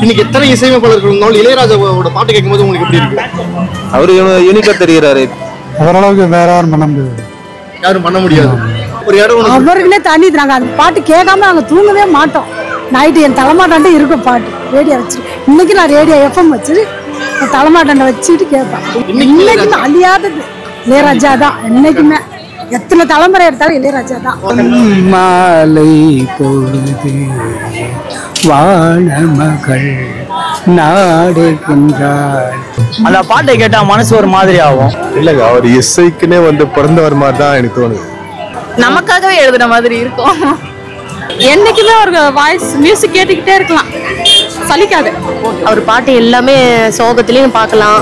இன்னைக்கு எத்தனை இசையமைப்பாளர்கள் இருந்தாலும் இளையராஜாவோட பாட்டு கேட்கும்போது உங்களுக்கு எப்படி இருக்கு? அவரு யூனிக்கா தெரிகிறாரு. ஓரளவுக்கு வேற யாரும் பண்ண முடியாது. யாரும் பண்ண முடியாது. ஒரு இடம் அவர்களே தண்ணி நாங்க அந்த பாட்டு கேட்காம நாங்க தூங்கவே மாட்டோம். நைட்டு என் தலைமாட்டாண்டே இருக்கும் பாட்டு ரேடியோ வச்சு. இன்னைக்கு நான் ரேடியோ எஃப்எம் வச்சு தலைமாட்டாண்ட வச்சுட்டு கேட்பேன். இன்னைக்குமே அழியாதது இளையராஜா தான். என்னைக்குமே எத்தனை தலைமுறை எடுத்தாலும் இளையராஜா தான். மாலை பொழுது வானமகள் நாடுகின்றாள். அந்த பாட்டை கேட்டா மனசு ஒரு மாதிரி ஆகும். இல்லங்க, அவர் இசைக்குன்னே பிறந்தவர் மாதிரி தான் எனக்கு தோணுது. நமக்காகவே எழுதுன மாதிரி இருக்கும். என்னைக்குமே ஒரு வாய்ஸ் மியூசிக் கேட்டுக்கிட்டே இருக்கலாம், சலிக்காது. அவர் பாட்டு எல்லாமே சோகத்திலையும் பார்க்கலாம்,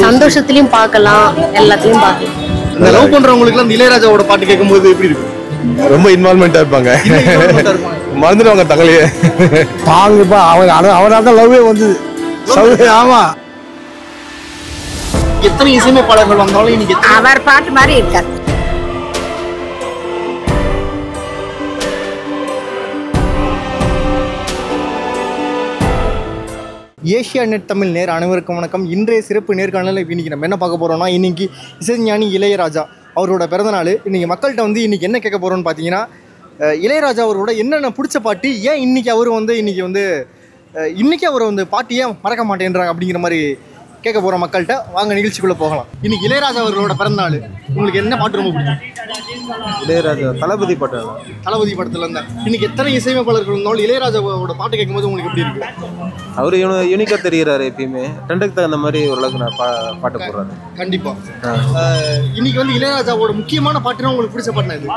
சந்தோஷத்திலையும் பார்க்கலாம், எல்லாத்துலயும் பார்க்கலாம். இந்த லவ் பண்றவங்களுக்கு அந்த இளையராஜாவோட பாட்டு கேட்கும்போது எப்படி இருக்கும்? ரொம்ப இன்வால்மெண்டா இருப்பாங்க, மறந்துடுவாங்க தங்களையே. தாங்கப்பா அவரால் தான் லவ்வே வந்தது. ஆமா, எத்தனை இசையமைப்பாளர்கள் வந்தாலும் இன்னைக்கு அவர் பாட்டு மாதிரி இருக்காது. ஏஷியா நெட் தமிழ் நேர் அனைவருக்கும் வணக்கம். இன்றைய சிறப்பு நேர்காணலில் இன்னைக்கு நம்ம என்ன பார்க்க போகிறோம்னா, இன்னைக்கு இசைஞானி இளையராஜா அவரோட பிறந்தநாள். இன்றைக்கி மக்கள்கிட்ட இன்றைக்கி என்ன கேட்க போகிறோன்னு பார்த்தீங்கன்னா, இளையராஜா அவரோட என்னென்ன பிடிச்ச பாட்டு, ஏன் இன்றைக்கி அவர் இன்றைக்கி அவர் பாட்டு ஏன் மறக்க மாட்டேன்றாங்க அப்படிங்கிற மாதிரி கேட்க போகிறோம் மக்கள்கிட்ட. வாங்க நிகழ்ச்சிக்குள்ளே போகலாம். இன்றைக்கி இளையராஜா அவர்களோட பிறந்தநாள். உங்களுக்கு என்ன பாட்டு ரொம்ப பிடிக்கும்? இளையராஜா தளபதி பாட்டு. தளபதி படத்தில் இருந்தால் இன்றைக்கி எத்தனை இசையமைப்பாளர்கள் இருந்தாலும் இளையராஜாவோட பாட்டு கேட்கும்போது உங்களுக்கு எப்படி இருக்குது? அவரு யூனிக்கா தெரிகிறாரு. எப்பயுமே ட்ரெண்டுக்கு தகுந்த மாதிரி ஓரளவுக்கு நான் பாட்டு போடுறாரு. கண்டிப்பா. இன்னைக்கு இளையராஜாவோட முக்கியமான பாட்டுனா உங்களுக்கு பிடிச்ச பாட்டுனா இது?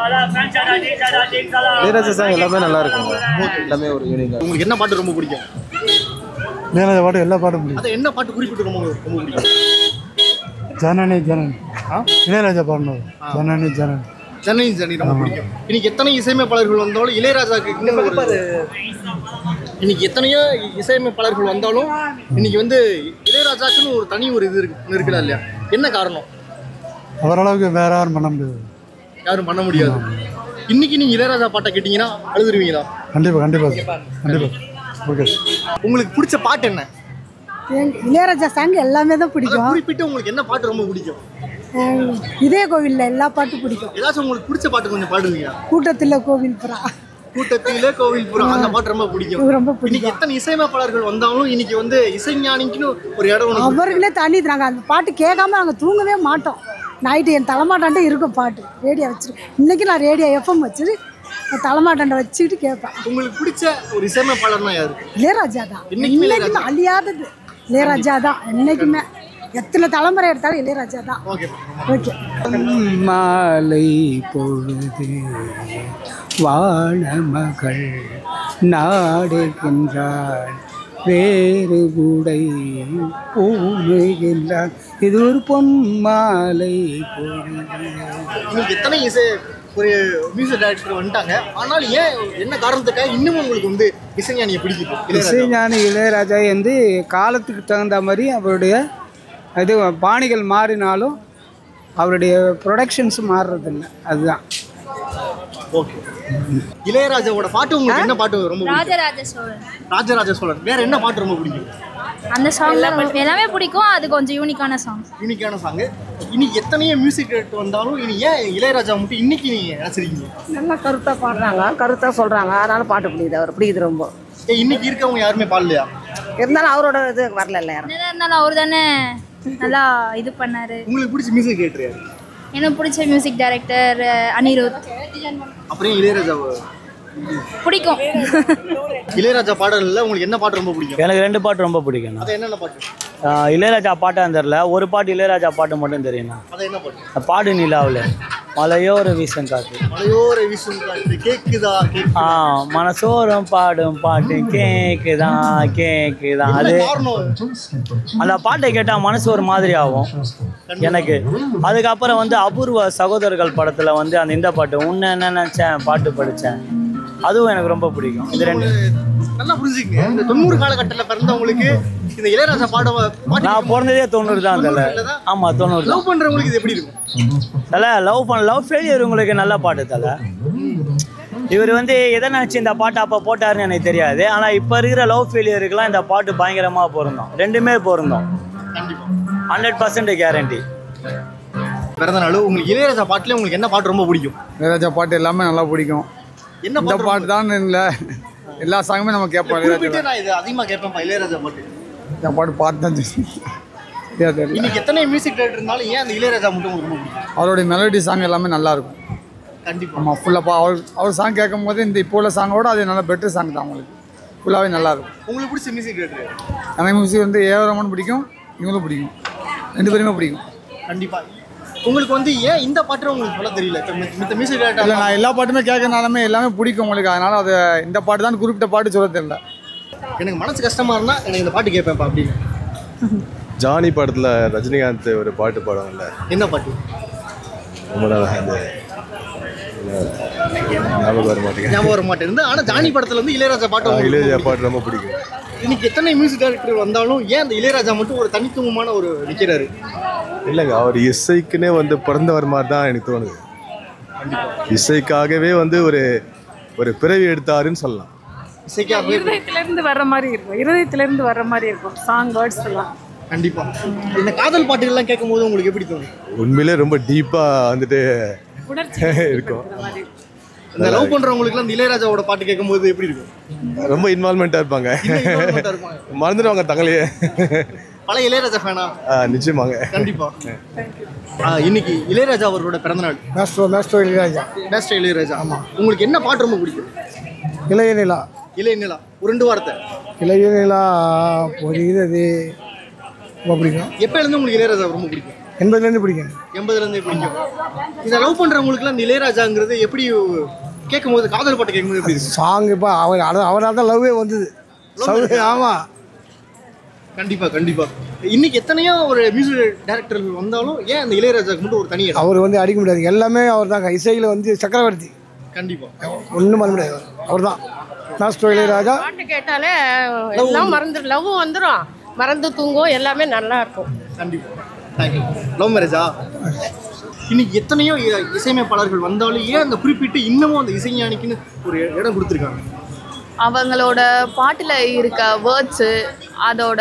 இளையராஜா சாங் எல்லாமே நல்லா இருக்குங்க. எல்லாமே ஒரு யூனிக்கா. உங்களுக்கு என்ன பாட்டு ரொம்ப பிடிக்கும்? இளையராஜா பாட்டு எல்லா பாட்டும் பிடிக்கும். அது என்ன பாட்டு குறிப்பிட்டு ரொம்ப பிடிக்கும்? ஜனனி ஜனனி இளையராஜா பாடினது. ஜனனி ஜனனி ஜனனி ஜனனி ரொம்ப பிடிக்கும். இன்னைக்கு எத்தனை இசையமைப்பாளர்கள் வந்தாலும் இளையராஜாக்கு இன்னைக்கு எத்தனையோ இசையமைப்பாளர்கள் வந்தாலும் இன்னைக்கு இளையராஜாக்குன்னு ஒரு தனி ஒரு இது இருக்குதா இல்லையா? என்ன காரணம்? ஓரளவுக்கு வேற யாரும் பண்ண முடியாது. யாரும் பண்ண முடியாது. இன்னைக்கு நீங்க இளையராஜா பாட்டை கேட்டீங்கன்னா அழுதுருவீங்களா? கண்டிப்பா கண்டிப்பா கண்டிப்பா. ஓகே, உங்களுக்கு பிடிச்ச பாட்டு என்ன? இளையராஜா சாங் எல்லாமே தான் பிடிக்கும். குறிப்பிட்டு உங்களுக்கு என்ன பாட்டு ரொம்ப பிடிக்கும்? இதே கோவில்ல எல்லா பாட்டும் பிடிக்கும். ஏதாச்சும் உங்களுக்கு பிடிச்ச பாட்டு கொஞ்சம் பாடுவீங்களா? கூட்டத்தில் கோவில் புறா. கூட்டத்திலே கோவில் புறா, அந்த பாட்டு ரொம்ப பிடிக்கும். ரொம்ப பிடிக்கும். இன்னைக்கு எத்தனை இசையமைப்பாளர்கள் வந்தாலும் இன்னைக்கு இசைஞானிக்குன்னு ஒரு இடம் அவர்களே தண்ணி நாங்க அந்த பாட்டு கேட்காம நாங்க தூங்கவே மாட்டோம். நைட்டு என் தலைமாட்டாண்டே இருக்கும் பாட்டு ரேடியோ வச்சு. இன்னைக்கு நான் ரேடியோ எஃப்எம் வச்சு தலைமாட்டாண்ட வச்சுக்கிட்டு கேட்பேன். உங்களுக்கு பிடிச்ச ஒரு இசையமைப்பாளர்னா யாரு? இளையராஜா தான். இன்னைக்குமே அழியாதது இளையராஜா தான். என்னைக்குமே எத்தனை தலைமுறை எடுத்தாலும் இளையராஜா தான். ஓகே. மாலை பொழுது வானமகள் நாடுகின்றாள், வேறு கூடை பூமுகின்றாள், இது ஒரு பொன் மாலை பொழுது. உங்களுக்கு எத்தனை ஒரு மியூசிக் டைரக்டர் வந்துட்டாங்க, ஆனால் ஏன் என்ன காரணத்துக்காக இன்னும் உங்களுக்கு இசைஞானியை பிடிக்குது? இசைஞானி இளையராஜா காலத்துக்கு தகுந்த மாதிரி அவருடைய இது பாணிகள் மாறினாலும் அவருடைய ப்ரொடக்ஷன்ஸ் மாறுறதில்லை. அதுதான். ஓகே. இளையராஜாவோட பாட்டு உங்களுக்கு என்ன பாட்டு ரொம்ப பிடிக்கும்? ராஜராஜ சோழன். வேற என்ன பாட்டு ரொம்ப பிடிக்கும்? அந்த சாங் எல்லாமே பிடிக்கும். அது கொஞ்சம் யூனிக்கான சாங். யூனிக்கான சாங். இன்னைக்கு எத்தனையோ மியூசிக் டைரக்டர் வந்தாலும் இனி ஏன் இளையராஜா மட்டும் இன்னைக்கு நீங்க நினைச்சிருக்கீங்க? நல்லா கருத்தாக பாடுறாங்க, கருத்தாக சொல்கிறாங்க, அதனால பாட்டு பிடிக்குது. அவர் பிடிக்குது ரொம்ப. இன்னைக்கு இருக்கவங்க யாருமே பாடலையா? இருந்தாலும் அவரோட இது வரல இல்லை யாரும். இருந்தாலும் அவர் தானே நல்லா இது பண்ணாரு. உங்களுக்கு பிடிச்ச மியூசிக் டைரக்டர் யாரு? எனக்கு பிடிச்ச மியூசிக் டைரக்டர் அனிருத். அப்புறம் இளையராஜா பிடிக்கும். இளையராஜா பாடல்ல உங்களுக்கு என்ன பாட்டு ரொம்ப பிடிக்கும்? எனக்கு 2 பாட்டு ரொம்ப பிடிக்கும். அது என்னென்ன பாட்டு? இளையராஜா பாட்டா தெரியல, ஒரு பாட்டு இளையராஜா பாட்டு மட்டும் தெரியும். அது என்ன பாட்டு? பாடு நிலாவில் மலையோர வீசும் காற்று. மலையோர வீசும் காற்று கேக்குதா? மனசோரம் பாடும் பாட்டு கேக்குதா கேக்குதா. அது அந்த பாட்டை கேட்டா மனசு ஒரு மாதிரி ஆகும் எனக்கு. அதுக்கப்புறம் அபூர்வ சகோதரர்கள் படத்துல அந்த இந்த பாட்டு உன்ன என்ன நினைச்சேன் பாட்டு படிச்சேன், அதுவும் எனக்கு ரொம்ப பிடிக்கும். இது 2 நல்லா புரிஞ்சுக்கங்க. இந்த 90 காலகட்டத்தில் பிறந்தவங்களுக்கு இந்த இளையராஜா பாட்டு நான் பிறந்ததே 90 தான் தல. ஆமா 90. லவ் பண்றவங்களுக்கு இது எப்படி இருக்கும்? தல லவ் ஃபெயிலியர் உங்களுக்கு நல்ல பாட்டு தல. இவர் வந்து எதை நினச்சி இந்த பாட்டு அப்போ போட்டாருன்னு எனக்கு தெரியாது. ஆனால் இப்போ இருக்கிற லவ் ஃபெயிலியருக்குலாம் இந்த பாட்டு பயங்கரமாக பொருந்தோம். ரெண்டுமே பொருந்தோம். 100% கேரண்டி. பிறந்தநாள் உங்களுக்கு இளையராஜா பாட்டுல உங்களுக்கு என்ன பாட்டு ரொம்ப பிடிக்கும்? இளையராஜா பாட்டு எல்லாமே நல்லா பிடிக்கும். என்ன இந்த பாட்டு தான் இல்லை, எல்லா சாங்குமே நம்ம கேட்போம். இளையராஜா நான் இது அதிகமாக கேட்பேன் இளையராஜா பாட்டு. இந்த பாட்டு தான் தெரியல. இன்னைக்கு எத்தனை மியூசிக் டைரக்டர் இருந்தாலும் ஏன் அந்த இளையராஜா மட்டும் உங்களுக்கு ரொம்ப பிடிக்கும்? அவருடைய மெலடி சாங் எல்லாமே நல்லா இருக்கும். கண்டிப்பாக. ஆமாம், ஃபுல்லாக அவர் சாங் கேட்கும் போது இந்த இப்போ உள்ள சாங்கோட அது நல்லா பெட்டர் சாங் தான். உங்களுக்கு ஃபுல்லாகவே நல்லாயிருக்கும். உங்களுக்கு பிடிச்ச மியூசிக் டைரக்டர்? எனக்கு மியூசிக் வந்து ஏ ஆர் ரஹ்மான் பிடிக்கும், இவங்களும் பிடிக்கும், 2 பேருமே பிடிக்கும். கண்டிப்பாக. உங்களுக்கு வந்து ஏன் இந்த பாட்டு உங்களுக்கு சொல்ல தெரியல? இந்த மியூசிக் டைரக்டர் இல்லை, நான் எல்லா பாட்டுமே கேட்கறனாலுமே எல்லாமே பிடிக்கும் உங்களுக்கு. அதனால் அது இந்த பாட்டு தான் குறிப்பிட்ட பாட்டு சொல்ல தெரியல. எனக்கு மனசு கஷ்டமாக இருந்தால் எனக்கு இந்த பாட்டு கேட்பேன்ப்பா அப்படின்னு. ஜானி படத்தில் ரஜினிகாந்த் ஒரு பாட்டு பாடுவாங்கல்ல, என்ன பாட்டு? ரொம்ப நாளாக அந்த ஞாபகம் வர மாட்டேங்குது. ஆனால் ஜானி படத்தில் வந்து இளையராஜா பாட்டு இளையராஜா பாட்டு ரொம்ப பிடிக்கும். இன்னைக்கு எத்தனை மியூசிக் டைரக்டர் வந்தாலும் ஏன் அந்த இளையராஜா மட்டும் ஒரு தனித்துவமான ஒரு நிற்கிறாரு? இல்லைங்க, அவர் இசைக்குன்னே வந்து பிறந்தவர் மாதிரி தான் எனக்கு தோணுது. இசைக்காகவே வந்து ஒரு பிறவி எடுத்தாருன்னு சொல்லலாம். இசைக்காகவே இருதயத்திலிருந்து வர்ற மாதிரி இருக்கும் சாங் வேர்ட்ஸ் எல்லாம். கண்டிப்பா. இந்த காதல் பாட்டுகள்லாம் கேட்கும்போது உங்களுக்கு எப்படி தோணும்? உண்மையிலே ரொம்ப டீப்பா வந்துட்டு இருக்கும். இந்த லவ் பண்றவங்களுக்குலாம் இந்த இளையராஜாவோட பாட்டு கேட்கும்போது எப்படி இருக்கும்? ரொம்ப இன்வால்மெண்டா இருப்பாங்க, மறந்துடுவாங்க தங்களையே. பல இளையராஜா ஃபேனா? நிச்சயமாங்க. கண்டிப்பா. இன்னைக்கு இளையராஜா அவரோட பிறந்தநாள். மேஸ்ட்ரோ இளையராஜா. மேஸ்ட்ரோ இளையராஜா. ஆமா. உங்களுக்கு என்ன பாட்டு ரொம்ப பிடிக்கும்? இளையநிலா. இளையநிலா ஒரு 2 வார்த்தை. இளையநிலா பொழியுது ரொம்ப பிடிக்கும். எப்போலேருந்து உங்களுக்கு இளையராஜா ரொம்ப பிடிக்கும்? 80லேருந்து பிடிக்கும். 80லேருந்தே பிடிக்கும். இந்த லவ் பண்ணுறவங்களுக்குலாம் இந்த இளையராஜாங்கிறது எப்படி கேட்கும்போது, காதல் பாட்டு கேட்கும்போது எப்படி இருக்கு? சாங் இப்போ அவரால் தான் லவ்வே வந்தது. ஆமாம், கண்டிப்பாக கண்டிப்பாக. இன்னைக்கு எத்தனையோ ஒரு மியூசிக் டைரக்டர்கள் வந்தாலும் ஏன் அந்த இளையராஜாவுக்கு மட்டும் ஒரு தனி இடம்? அவர் வந்து அடிக்க முடியாது, எல்லாமே அவர் தான். இசையில் வந்து சக்கரவர்த்தி. கண்டிப்பாக. ஒன்றும் பண்ண முடியாது, அவர் தான் மேஸ்ட்ரோ இளையராஜா. பாட்டு கேட்டாலே எல்லாம் மறந்துடும், லவ் வந்துடும், மறந்து தூங்கும், எல்லாமே நல்லா இருக்கும். கண்டிப்பாக. தேங்க்யூ. லவ் மேரேஜா? இன்னைக்கு எத்தனையோ இசையமைப்பாளர்கள் வந்தாலும் ஏன் அந்த குறிப்பிட்டு இன்னமும் அந்த இசைஞானிக்குன்னு ஒரு இடம் கொடுத்துருக்காங்க? அவங்களோட பாட்டில் இருக்க வேர்ட்ஸு, அதோட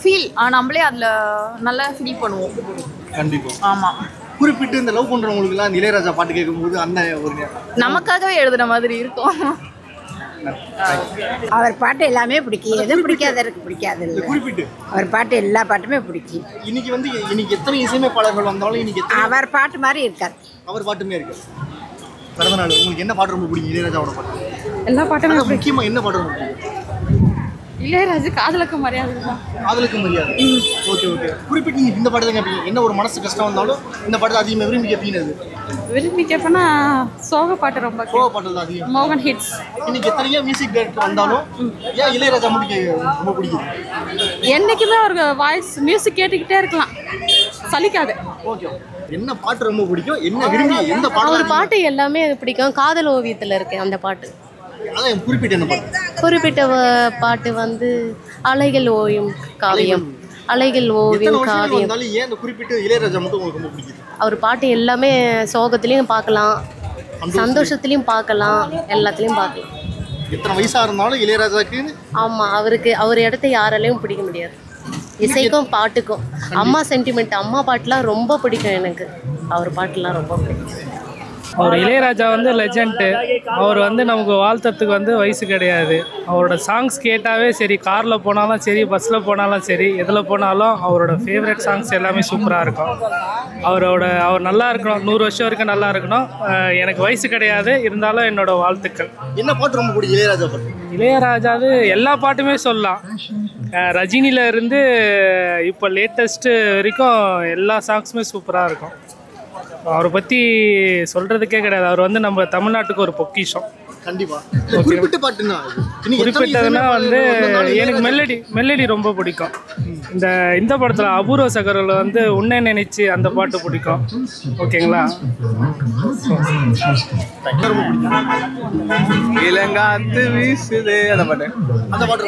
ஃபீல் நம்மளே அதில் நல்லா ஃபீல் பண்ணுவோம். கண்டிப்பாக. ஆமாம். குறிப்பிட்டு இந்த லவ் பண்ணுறவங்களுக்குலாம் இந்த இளையராஜா பாட்டு கேட்கும்போது அந்த ஒரு நமக்காகவே எழுதுன மாதிரி இருக்கும். அவர் பாட்டு எல்லாமே பிடிக்கும், எதுவும் பிடிக்காதருக்கு பிடிக்காது இல்லை. குறிப்பிட்டு அவர் பாட்டு எல்லா பாட்டுமே பிடிக்கும். இன்னைக்கு எத்தனை இசையமைப்பாளர்கள் வந்தாலும் இன்னைக்கு அவர் பாட்டு மாதிரி இருக்காது. அவர் பாட்டுமே இருக்கு. பிறந்தநாள் உங்களுக்கு என்ன பாட்டு ரொம்ப பிடிக்கும்? இளையராஜாவோட பாட்டு எல்லா பாட்டுமே முக்கியமாக என்ன பாட்டு ரொம்ப பிடிக்கும்? இளையராஜா காதலுக்கு மரியாதை தான். காதலுக்கு மரியாதை. Okay okay. குறிப்பிட்டு நீங்கள் இந்த பாட்டு தான் கேட்பீங்க. என்ன ஒரு மனசு கஷ்டம் வந்தாலும் இந்த பாட்டு அதிகமாக விரும்பி கேட்பீங்க? விரும்பி கேட்பேன்னா சோக பாட்டு ரொம்ப. சோக பாட்டு தான் அதிகம். மோகன் ஹிட்ஸ். இன்னைக்கு எத்தனையோ மியூசிக் டைரக்டர் வந்தாலும் ஏன் இளையராஜா மட்டும் ரொம்ப பிடிக்கும்? என்னைக்குமே ஒரு வாய்ஸ் மியூசிக் கேட்டுக்கிட்டே இருக்கலாம், சலிக்காது. ஓகே. என்ன பாட்டு ரொம்ப பிடிக்கும்? என்ன விரும்பி எந்த பாட்டு? ஒரு பாட்டு எல்லாமே பிடிக்கும். காதல் ஓவியத்தில் இருக்கு அந்த பாட்டு. அதான் குறிப்பிட்ட என்ன பாட்டு? குறிப்பிட்ட பாட்டு வந்து அலைகள் ஓவியம் காவியம். அலைகள் ஓவியம் காவியம். ஏன் அந்த குறிப்பிட்ட இளையராஜா மட்டும் உங்களுக்கு ரொம்ப பிடிக்கும்? அவர் பாட்டு எல்லாமே சோகத்துலேயும் பார்க்கலாம், சந்தோஷத்துலேயும் பார்க்கலாம், எல்லாத்துலேயும் பார்க்கலாம். எத்தனை வயசாக இருந்தாலும் இளையராஜாக்கு. ஆமாம், அவர் இடத்த யாராலையும் பிடிக்க முடியாது. இசைக்கும் பாட்டுக்கும். அம்மா சென்டிமெண்ட், அம்மா பாட்டுலாம் ரொம்ப பிடிக்கும் எனக்கு. அவர் பாட்டுலாம் ரொம்ப பிடிக்கும். அவர் இளையராஜா வந்து லெஜெண்ட்டு. அவர் வந்து நமக்கு வாழ்த்துறதுக்கு வந்து வயசு கிடையாது. அவரோட சாங்ஸ் கேட்டாவே சரி, காரில் போனாலும் சரி, பஸ்ஸில் போனாலும் சரி, எதில் போனாலும் அவரோட ஃபேவரட் சாங்ஸ் எல்லாமே சூப்பராக இருக்கும். அவர் நல்லா இருக்கணும், 100 வருஷம் வரைக்கும் நல்லா இருக்கணும். எனக்கு வயசு கிடையாது, இருந்தாலும் என்னோட வாழ்த்துக்கள். என்ன பாட்டு ரொம்ப பிடிக்கும் இளையராஜா பாட்டு? இளையராஜாவது எல்லா பாட்டுமே சொல்லலாம். ரஜினியில் இருந்து இப்போ லேட்டஸ்ட்டு வரைக்கும் எல்லா சாங்ஸுமே சூப்பராக இருக்கும். அவரை பற்றி சொல்கிறதுக்கே கிடையாது. அவர் வந்து நம்ம தமிழ்நாட்டுக்கு ஒரு பொக்கிஷம். கண்டிப்பாக. குறிப்பிட்டதுன்னா வந்து எனக்கு மெல்லடி ரொம்ப பிடிக்கும். இந்த படத்தில் அபூர்வ சகரில் வந்து உன்னை நினைச்சு அந்த பாட்டு பிடிக்கும். ஓகேங்களா? இளங்காத்து வீசுதே அந்த பாட்டு. அந்த பாட்டு